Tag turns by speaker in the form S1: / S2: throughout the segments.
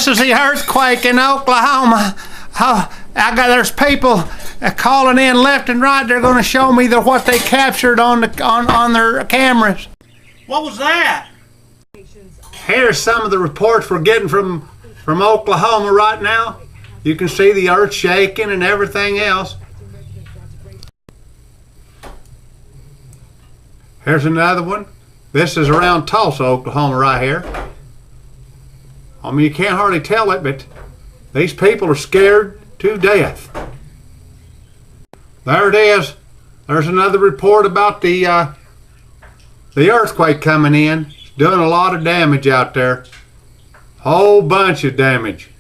S1: This is the earthquake in Oklahoma. There's people calling in left and right. They're going to show me what they captured on their cameras. What was that? Here's some of the reports we're getting from Oklahoma right now. You can see the earth shaking and everything else. Here's another one. This is around Tulsa, Oklahoma right here. I mean, you can't hardly tell it, but these people are scared to death. There it is. There's another report about the earthquake coming in. It's doing a lot of damage out there. Whole bunch of damage.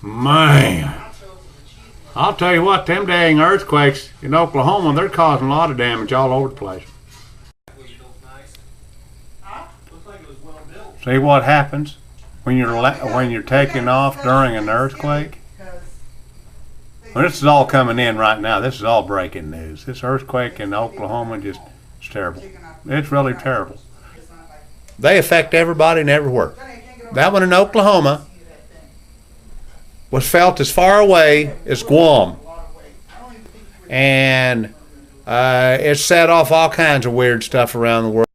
S1: Man, I'll tell you what, them dang earthquakes in Oklahoma, they're causing a lot of damage all over the place. See what happens when you're taking off during an earthquake? Well, this is all coming in right now. This is all breaking news. This earthquake in Oklahoma it's terrible. It's really terrible. They affect everybody and everywhere. That one in Oklahoma was felt as far away as Guam, and it set off all kinds of weird stuff around the world.